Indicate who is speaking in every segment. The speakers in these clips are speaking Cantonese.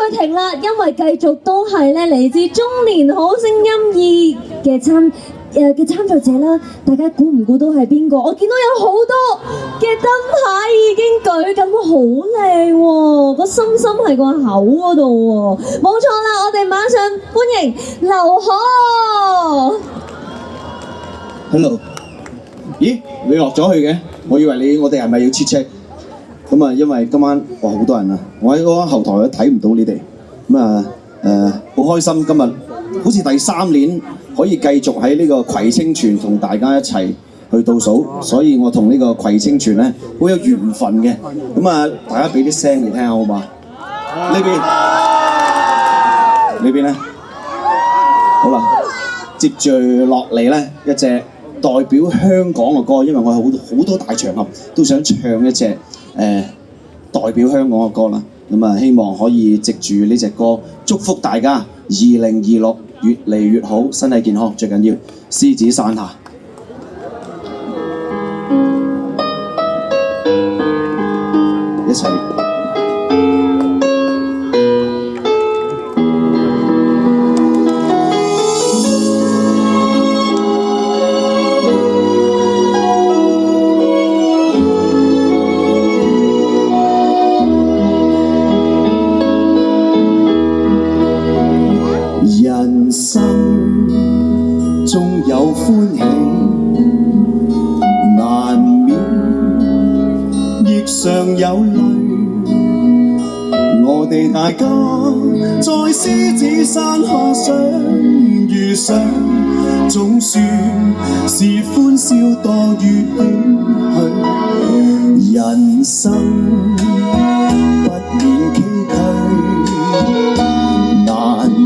Speaker 1: 再停啦，因為繼續都係咧嚟自中年好聲音2嘅參賽者啦。大家估唔估到係邊個？我見到有好多嘅燈牌已經舉緊，好靚喎！個心心係個口嗰度喎，冇錯啦！我哋馬上歡迎劉可。
Speaker 2: Hello， 咦？你落咗去嘅？我以為我哋係咪要切 check？咁啊，因為今晚好多人啊，我喺嗰個後台都睇唔到你哋。咁啊好開心今日好似第3年可以繼續喺呢個葵青泉同大家一齊去倒數，所以我同呢個葵青泉咧好有緣分嘅。咁啊，大家俾啲聲嚟聽下好嘛？呢邊咧，好啦，接住落嚟咧一隻代表香港嘅歌，因為我好多大場合都想唱一隻代表香港嘅歌啦。咁啊，希望可以藉住呢隻歌祝福大家2026越嚟越好，身體健康最緊要。獅子山下，一齊。人生中有歡喜，難免亦常有淚。我哋大家在獅子山下相遇上，總算是歡笑多於唏噓。人生不免崎嶇，難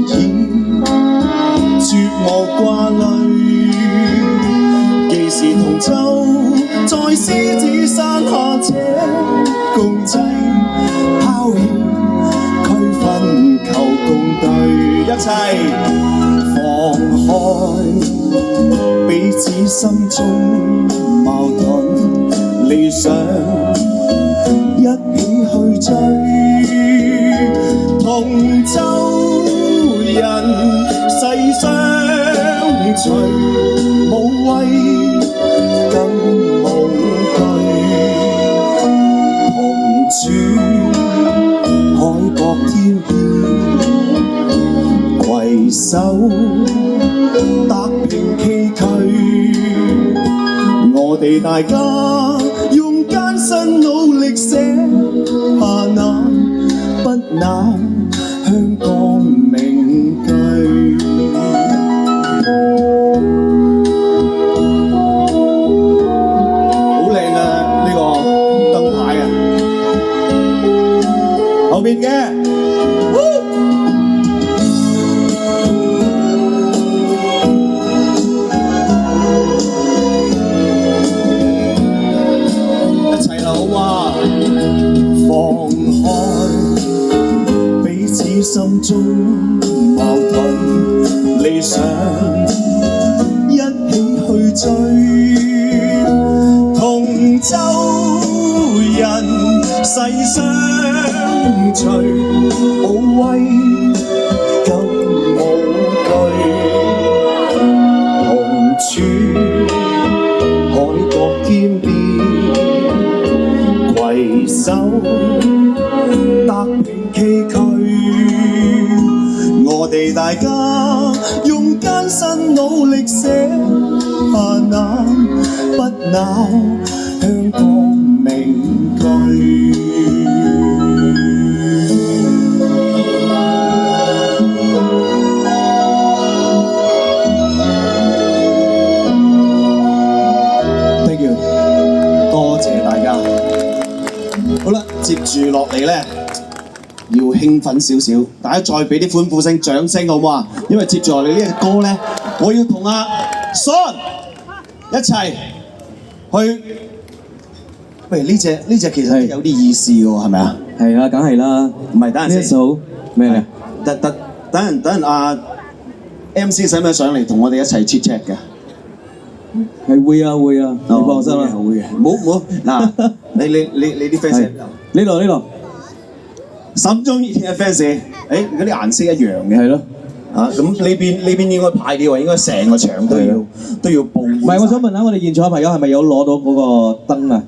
Speaker 2: 以絕無掛慮，既是同舟在獅子山下這共濟，拋棄區分求共對，一齊放開彼此心中矛盾，理想一起去追，同舟人世相隨，無畏更無懼，同處海角天邊，攜手踏平崎嶇。我哋大家用艱辛努力寫下那不朽香港名句。好靚啊！呢個燈牌啊，後邊嘅。一齊啦，好嘛？放開彼此心中矛盾，理想一起去追，同舟人世相隨，無畏更無懼，同處海角天邊，攜手踏平崎嶇。我哋大家用艱辛努力寫下那不朽香港名句。Thank you， 多謝大家。好啦，接住落嚟咧，要興奮少少，大家再俾啲歡呼聲、掌聲好唔好啊？因為接住落嚟呢隻歌咧，我要同阿 Son 一齊去。喂，呢隻其實有啲意思喎，係咪啊？
Speaker 3: 係啦，梗係啦。
Speaker 2: 唔係，等陣先。
Speaker 3: 呢一首咩嚟？
Speaker 2: 等陣阿 MC 使唔使上嚟同我哋一齊 check check 嘅？
Speaker 3: 係會啊，你放心啦。
Speaker 2: 會嘅，冇嗱，你啲 fans
Speaker 3: 呢度。
Speaker 2: 心中熱嘅 fans，誒嗰啲顏色一樣嘅。
Speaker 3: 係咯。
Speaker 2: 啊，咁呢邊應該派幾位？應該成個場都要佈。
Speaker 3: 唔係，我想問下我哋現場嘅朋友係咪有攞到嗰個燈啊？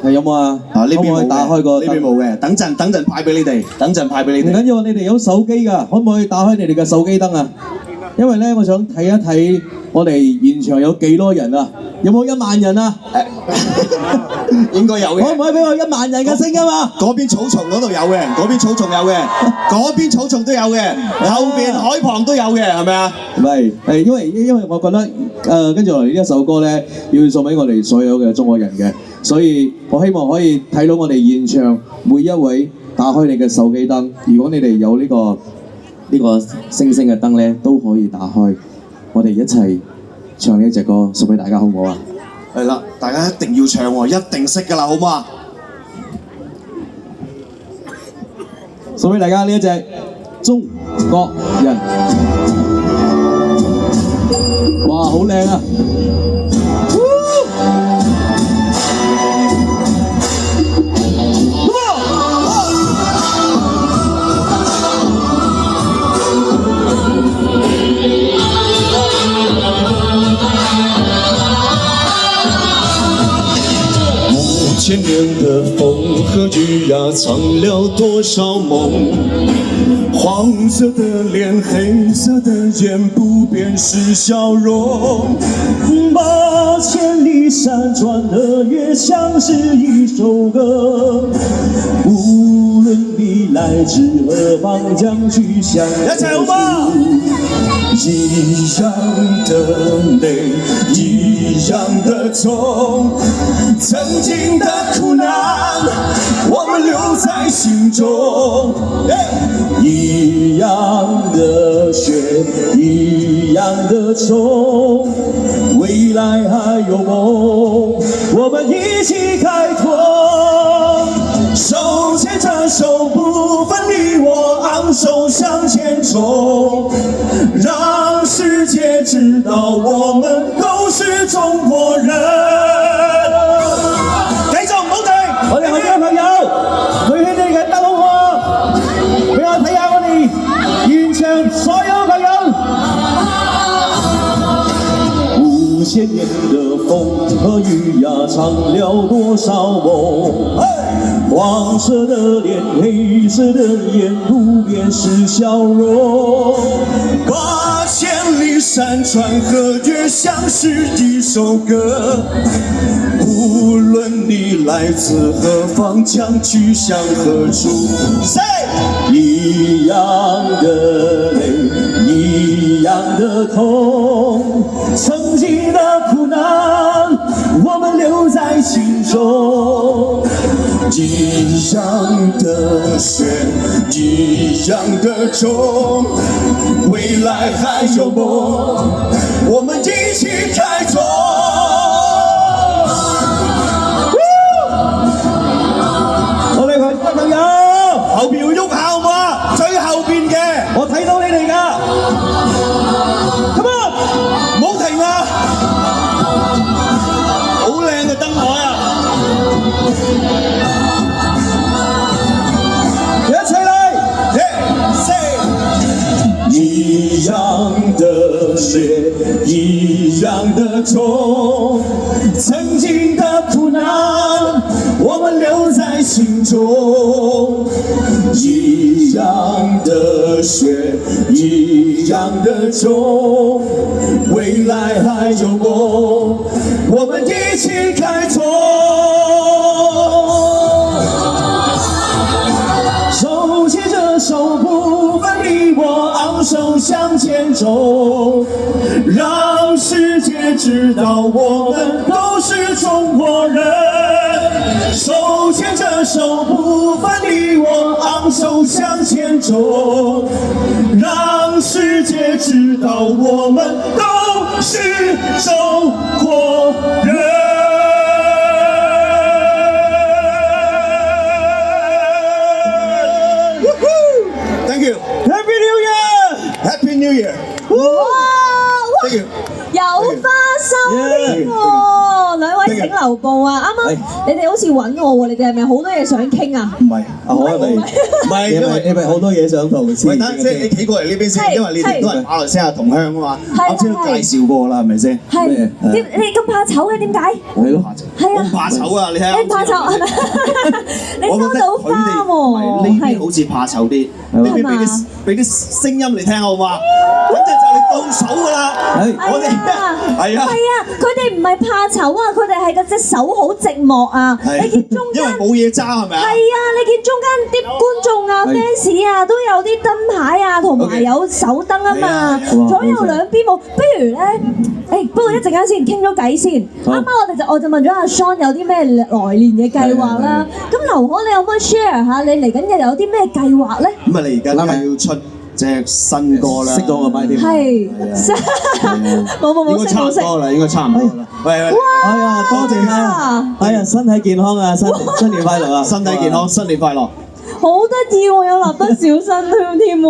Speaker 3: 係有冇啊？
Speaker 2: 啊呢邊冇嘅，
Speaker 3: 可唔可以打開個燈？
Speaker 2: 呢邊冇嘅，等陣派俾你哋，等陣派俾你哋。
Speaker 3: 唔緊要，你哋有手機㗎，可唔可以打開你哋嘅手機燈啊？因為咧，我想睇一睇我哋現場有幾多人啊？有冇1萬人啊？
Speaker 2: 應該有嘅。
Speaker 3: 可唔可以俾我1萬人嘅聲音啊？
Speaker 2: 嗰邊草叢嗰度有嘅，嗰邊草叢有嘅，嗰邊草叢都有嘅，後邊海旁都有嘅，係咪啊？
Speaker 3: 唔係，係因為我覺得跟住落嚟呢一首歌咧，要送俾我哋所有嘅中國人嘅，所以我希望可以睇到我哋現場每一位打開你嘅手機燈，如果你哋有呢個星星嘅燈咧，都可以打開，我哋一齊唱一隻歌送俾大家，好唔好啊？
Speaker 2: 係啦，大家一定要唱喎，一定識㗎啦，好唔好啊？
Speaker 3: 送俾大家呢一隻《中國人》，哇，好靚啊！
Speaker 2: 千年的风和雨呀，藏了多少梦？黄色的脸，黑色的眼，不变是笑容。
Speaker 4: 把千里山川的月，像是一首歌。无论你来自何方，将去向何处。
Speaker 2: 一样的泪，一样的痛，曾经的苦难，我们留在心中。
Speaker 4: 一样的血，一样的衷，未来还有梦，我们一起开拓。
Speaker 2: 手牵着手，不分你我，昂首向前冲，让世界知道我們都是中國人。繼續唔好停，
Speaker 4: 我哋後邊嘅朋友，舉起你嘅燈好唔好？俾我睇下我哋現場所有朋友。5000年的風和雨呀，藏了多少夢？黃色的臉，黑色的眼，不變是笑容。
Speaker 2: 把千里山川和月，像是一首歌。無論你來自何方，將去向何處。
Speaker 4: 一樣的淚，一樣的痛，曾經的苦難，我們留在心中。
Speaker 2: 一樣的血，一樣的衷，未來還有夢，我們一起開拓。
Speaker 4: 我哋朋友，
Speaker 2: 後邊要喐下好嘛？最後邊嘅，
Speaker 4: 我睇到你哋㗎 ，Come on，
Speaker 2: 唔好停啊！好靚嘅燈海啊！
Speaker 4: 一齊嚟！一樣的血，一樣的痛，曾經的苦難，我們留在心中。一樣的血，一樣的痛，未來還有夢，我們一起開拓。手牽着手，不分你我，昂首向前走，讓世界知道我們都是中國人。手牽着手，不分你我，昂首向前走，讓世界知道我們都是中國人。
Speaker 2: Thank you.
Speaker 4: Happy New Year!
Speaker 2: Happy New Year.
Speaker 1: 哇！
Speaker 2: Thank you.
Speaker 1: 有花心喎，兩位請留步啊！啱啱你哋好似揾我喎，你哋係咪好多嘢想傾啊？
Speaker 4: 唔係，我係咪？唔係，因為
Speaker 3: 你咪好多嘢想同先。
Speaker 4: 喂，等即係你企過嚟呢邊先，因為你哋都係馬來西亞同鄉啊嘛。
Speaker 1: 係
Speaker 4: 啱先都介紹過啦，係咪先？
Speaker 1: 係點？你咁怕醜嘅點解？
Speaker 3: 係咯，
Speaker 1: 係啊，
Speaker 4: 我唔怕醜啊！你睇下，
Speaker 1: 你怕醜係咪？你收到花喎，
Speaker 4: 呢邊好似怕醜啲，呢邊俾啲聲音嚟聽好嘛？咁就嚟倒數㗎啦！我哋係啊，
Speaker 1: 佢哋唔係怕醜啊，佢哋係嗰隻手好寂寞啊！你見中間
Speaker 4: 因為冇嘢揸係咪啊？
Speaker 1: 係啊，你見中間啲觀眾啊、fans 啊都有啲燈牌啊，同埋有手燈啊嘛，左右兩邊冇。不如咧，不過一陣間先傾咗偈先。啱啱我就問咗阿 Sean 有啲咩來年嘅計劃啦。咁劉可你可唔可以 share 下你嚟緊嘅有啲咩計劃咧？
Speaker 4: 咁啊，你而家要出隻新歌啦，
Speaker 3: 識咗個麥添。
Speaker 1: 係，冇識冇識。
Speaker 4: 應該差唔多啦。喂，
Speaker 3: 哎呀，多謝啦！哎呀，身體健康啊，新年快樂啊！
Speaker 4: 身體健康，新年快樂！
Speaker 1: 好得意喎，有立得小新添喎。